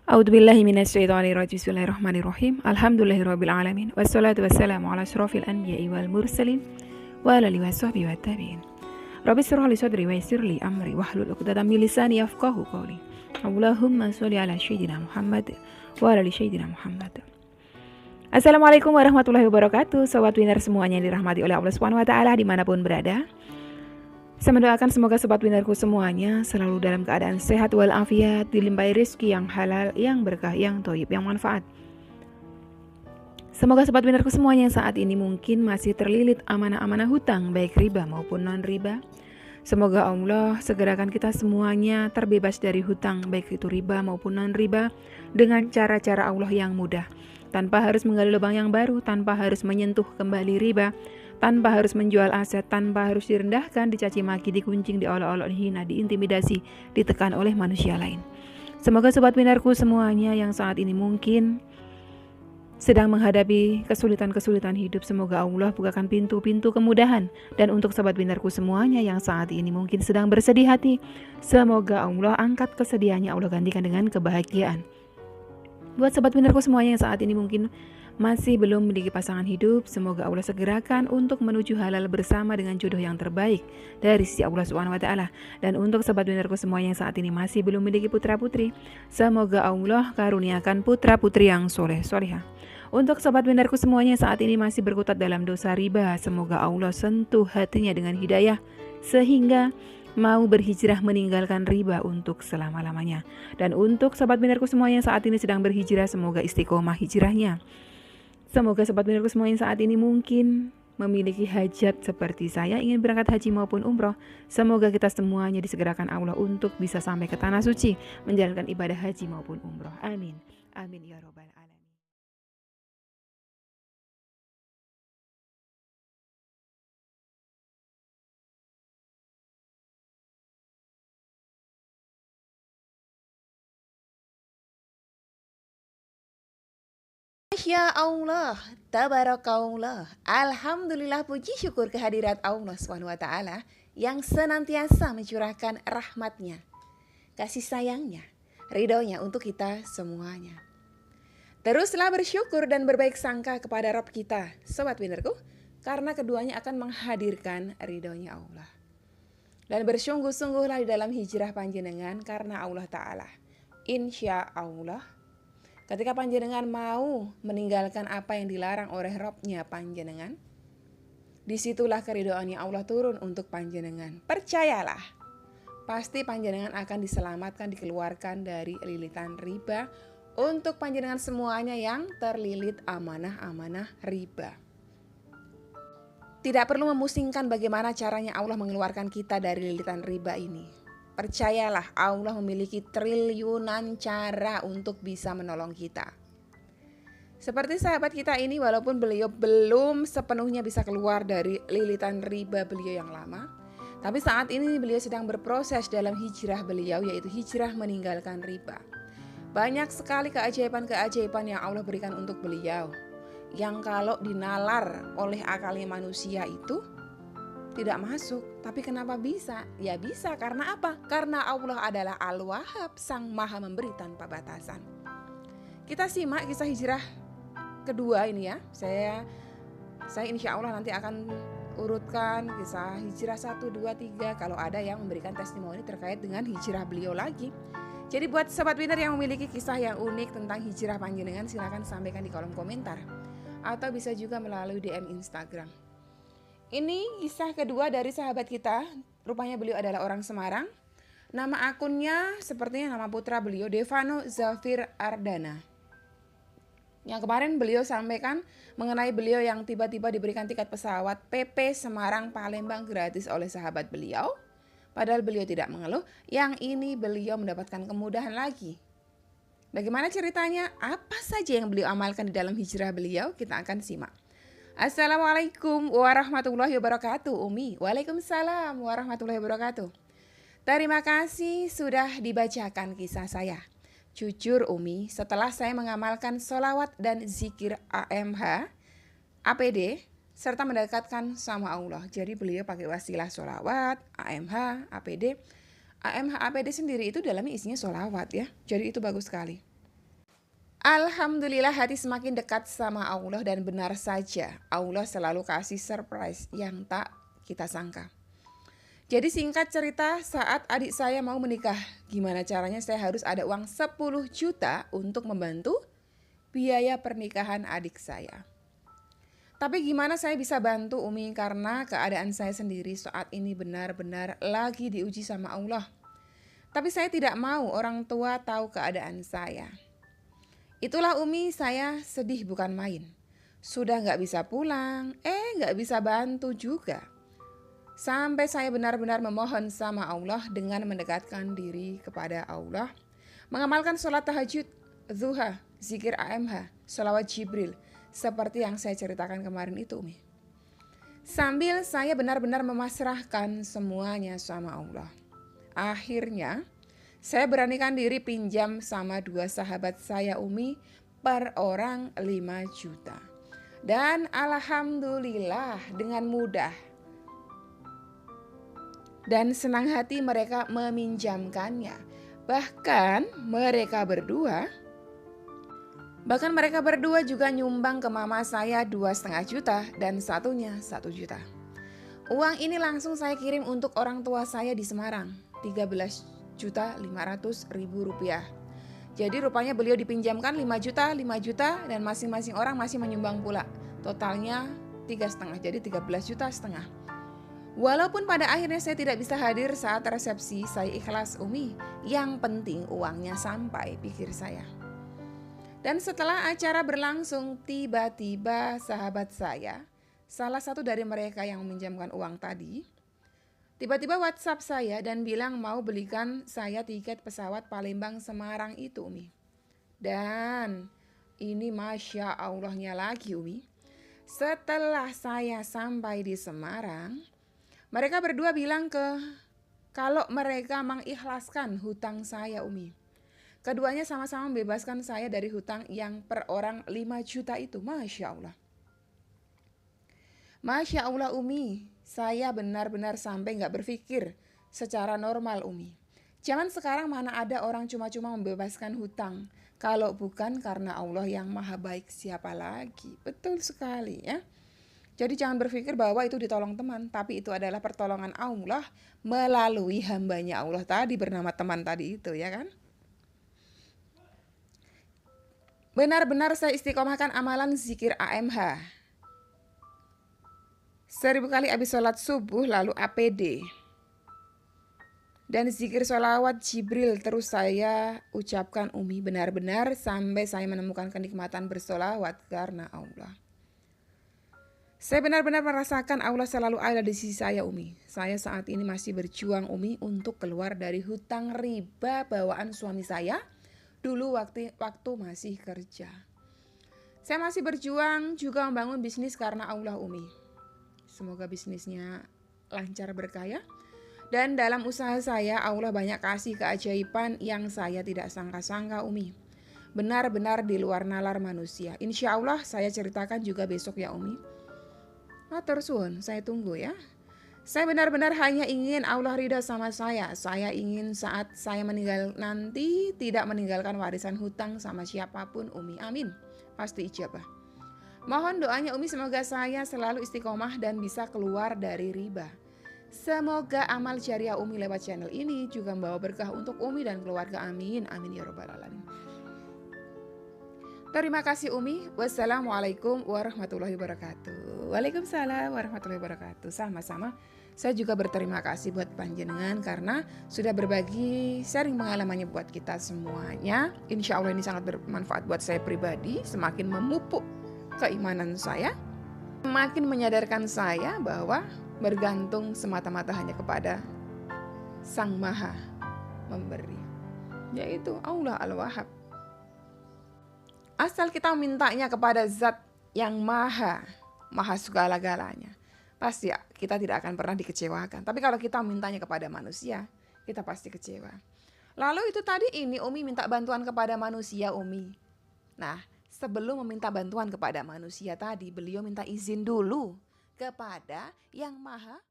A'udzubillahi minasyaitonirrajim. Bismillahirrahmanirrahim. Alhamdulillahirabbil alamin. Wassalatu wassalamu ala asyrofil anbiya'i wal mursalin wa ala alihi washabbihi wattabi'in. Rabbi shrah li sadri wa yassir li amri wahlul 'uqdatam min lisani yafqahu qawli. Allahumma sholli ala sayyidina Muhammad wa ala ali sayyidina Muhammad. Assalamualaikum warahmatullahi wabarakatuh. Sobat Winner semuanya yang dirahmati oleh Allah Subhanahu wa taala dimanapun berada. Saya mendoakan semoga sobat winnerku semuanya selalu dalam keadaan sehat walafiat, dilimpahi rezeki yang halal, yang berkah, yang thayyib, yang manfaat. Semoga sobat winnerku semuanya yang saat ini mungkin masih terlilit amanah-amanah hutang, baik riba maupun non-riba. Semoga Allah segerakan kita semuanya terbebas dari hutang, baik itu riba maupun non-riba, dengan cara-cara Allah yang mudah. Tanpa harus menggali lubang yang baru, tanpa harus menyentuh kembali riba, tanpa harus menjual aset, tanpa harus direndahkan, dicaci maki, dikuncing, diolok-olok, dihina, diintimidasi, ditekan oleh manusia lain. Semoga sobat winnerku semuanya yang saat ini mungkin sedang menghadapi kesulitan-kesulitan hidup, semoga Allah bukakan pintu-pintu kemudahan. Dan untuk sobat winnerku semuanya yang saat ini mungkin sedang bersedih hati, semoga Allah angkat kesedihannya, Allah gantikan dengan kebahagiaan. Buat sobat winnerku semuanya yang saat ini mungkin masih belum memiliki pasangan hidup, semoga Allah segerakan untuk menuju halal bersama dengan jodoh yang terbaik dari sisi Allah Subhanahu wa taala. Dan untuk sobat winnerku semuanya yang saat ini masih belum memiliki putra-putri, semoga Allah karuniakan putra-putri yang soleh-solehah. Untuk sobat winnerku semuanya yang saat ini masih berkutat dalam dosa riba, semoga Allah sentuh hatinya dengan hidayah sehingga mau berhijrah meninggalkan riba untuk selama-lamanya. Dan untuk sobat winnerku semuanya yang saat ini sedang berhijrah, semoga istiqomah hijrahnya. Semoga sobat winnerku semuanya saat ini mungkin memiliki hajat seperti saya, ingin berangkat haji maupun umroh. Semoga kita semuanya disegerakan Allah untuk bisa sampai ke tanah suci, menjalankan ibadah haji maupun umroh. Amin. Amin ya robbal alamin. Masya Allah, tabarakallah, alhamdulillah, puji syukur kehadirat Allah SWT yang senantiasa mencurahkan rahmatnya, kasih sayangnya, ridhonya untuk kita semuanya. Teruslah bersyukur dan berbaik sangka kepada Rabb kita, sobat winnerku, karena keduanya akan menghadirkan ridhonya Allah. Dan bersungguh-sungguhlah di dalam hijrah panjenengan karena Allah Ta'ala. Insya Allah, ketika panjenengan mau meninggalkan apa yang dilarang oleh Rabb-nya panjenengan, disitulah keridhoannya Allah turun untuk panjenengan. Percayalah, pasti panjenengan akan diselamatkan, dikeluarkan dari lilitan riba untuk panjenengan semuanya yang terlilit amanah-amanah riba. Tidak perlu memusingkan bagaimana caranya Allah mengeluarkan kita dari lilitan riba ini. Percayalah, Allah memiliki triliunan cara untuk bisa menolong kita. Seperti sahabat kita ini, walaupun beliau belum sepenuhnya bisa keluar dari lilitan riba beliau yang lama, tapi saat ini beliau sedang berproses dalam hijrah beliau, yaitu hijrah meninggalkan riba. Banyak sekali keajaiban-keajaiban yang Allah berikan untuk beliau, yang kalau dinalar oleh akalnya manusia itu tidak masuk. Tapi kenapa bisa? Ya bisa karena apa? Karena Allah adalah Al-Wahhab, Sang Maha Memberi tanpa batasan. Kita simak kisah hijrah kedua ini ya. Saya insya Allah nanti akan urutkan kisah hijrah 1, 2, 3 kalau ada yang memberikan testimoni terkait dengan hijrah beliau lagi. Jadi buat sobat winner yang memiliki kisah yang unik tentang hijrah panjenengan, silakan sampaikan di kolom komentar atau bisa juga melalui DM Instagram. Ini kisah kedua dari sahabat kita. Rupanya beliau adalah orang Semarang. Nama akunnya sepertinya nama putra beliau, Devano Zafir Ardana. Yang kemarin beliau sampaikan mengenai beliau yang tiba-tiba diberikan tiket pesawat PP Semarang Palembang gratis oleh sahabat beliau. Padahal beliau tidak mengeluh. Yang ini beliau mendapatkan kemudahan lagi. Bagaimana ceritanya? Apa saja yang beliau amalkan di dalam hijrah beliau? Kita akan simak. Assalamualaikum warahmatullahi wabarakatuh, Umi. Waalaikumsalam warahmatullahi wabarakatuh. Terima kasih sudah dibacakan kisah saya. Jujur Umi, setelah saya mengamalkan sholawat dan zikir AMH, APD, serta mendekatkan sama Allah. Jadi beliau pakai wasilah sholawat, AMH, APD. AMH, APD sendiri itu dalamnya isinya sholawat ya. Jadi itu bagus sekali. Alhamdulillah hati semakin dekat sama Allah dan benar saja Allah selalu kasih surprise yang tak kita sangka. Jadi singkat cerita, saat adik saya mau menikah, gimana caranya saya harus ada uang 10 juta untuk membantu biaya pernikahan adik saya. Tapi gimana saya bisa bantu Umi karena keadaan saya sendiri saat ini benar-benar lagi diuji sama Allah. Tapi saya tidak mau orang tua tahu keadaan saya. Itulah Umi, saya sedih bukan main. Sudah gak bisa pulang, gak bisa bantu juga. Sampai saya benar-benar memohon sama Allah dengan mendekatkan diri kepada Allah. Mengamalkan sholat tahajud, zuha, zikir AMH, sholawat Jibril. Seperti yang saya ceritakan kemarin itu Umi. Sambil saya benar-benar memasrahkan semuanya sama Allah. Akhirnya saya beranikan diri pinjam sama 2 sahabat saya Umi per orang 5 juta. Dan alhamdulillah dengan mudah dan senang hati mereka meminjamkannya. Bahkan mereka berdua juga nyumbang ke mama saya 2,5 juta dan satunya 1 juta. Uang ini langsung saya kirim untuk orang tua saya di Semarang, 13.500.000 rupiah. Jadi rupanya beliau dipinjamkan 5 juta dan masing-masing orang masih menyumbang pula. Totalnya 3,5, jadi 13,5 juta. Walaupun pada akhirnya saya tidak bisa hadir saat resepsi, saya ikhlas Umi. Yang penting uangnya sampai, pikir saya. Dan setelah acara berlangsung, tiba-tiba sahabat saya, salah satu dari mereka yang meminjamkan uang tadi, tiba-tiba WhatsApp saya dan bilang mau belikan saya tiket pesawat Palembang Semarang itu Umi. Dan ini Masya Allahnya lagi Umi. Setelah saya sampai di Semarang, mereka berdua bilang kalau mereka mengikhlaskan hutang saya Umi. Keduanya sama-sama membebaskan saya dari hutang yang per orang 5 juta itu. Masya Allah. Masya Allah Umi, saya benar-benar sampai gak berpikir secara normal Umi. Zaman sekarang mana ada orang cuma-cuma membebaskan hutang. Kalau bukan karena Allah yang maha baik, siapa lagi? Betul sekali ya. Jadi jangan berpikir bahwa itu ditolong teman, tapi itu adalah pertolongan Allah melalui hambanya Allah tadi bernama teman tadi itu ya kan. Benar-benar saya istiqomahkan amalan zikir AMH. 1000 kali habis sholat subuh lalu APD. Dan zikir sholawat Jibril terus saya ucapkan Umi benar-benar sampai saya menemukan kenikmatan bersolawat karena Allah. Saya benar-benar merasakan Allah selalu ada di sisi saya Umi. Saya saat ini masih berjuang Umi untuk keluar dari hutang riba bawaan suami saya dulu waktu masih kerja. Saya masih berjuang juga membangun bisnis karena Allah Umi. Semoga bisnisnya lancar berkaya. Dan dalam usaha saya Allah banyak kasih keajaiban yang saya tidak sangka-sangka Umi. Benar-benar di luar nalar manusia. Insya Allah saya ceritakan juga besok ya Umi. Matur suwun, saya tunggu ya. Saya benar-benar hanya ingin Allah ridha sama saya. Saya ingin saat saya meninggal nanti tidak meninggalkan warisan hutang sama siapapun Umi. Amin. Pasti ijabah. Mohon doanya Umi semoga saya selalu istiqomah dan bisa keluar dari riba. Semoga amal jariah Umi lewat channel ini juga membawa berkah untuk Umi dan keluarga. Amin. Amin ya rabbal alamin. Terima kasih Umi. Wassalamualaikum warahmatullahi wabarakatuh. Waalaikumsalam warahmatullahi wabarakatuh. Sama-sama. Saya juga berterima kasih buat panjenengan karena sudah berbagi sharing pengalamannya buat kita semuanya. Insya Allah ini sangat bermanfaat buat saya pribadi. Semakin memupuk keimanan saya. Semakin menyadarkan saya bahwa bergantung semata-mata hanya kepada Sang Maha Memberi. Yaitu Allah Al-Wahhab. Asal kita mintanya kepada zat yang maha segala-galanya, pasti kita tidak akan pernah dikecewakan. Tapi kalau kita mintanya kepada manusia, kita pasti kecewa. Lalu itu tadi ini Umi minta bantuan kepada manusia Umi. Nah, sebelum meminta bantuan kepada manusia tadi, beliau minta izin dulu kepada yang maha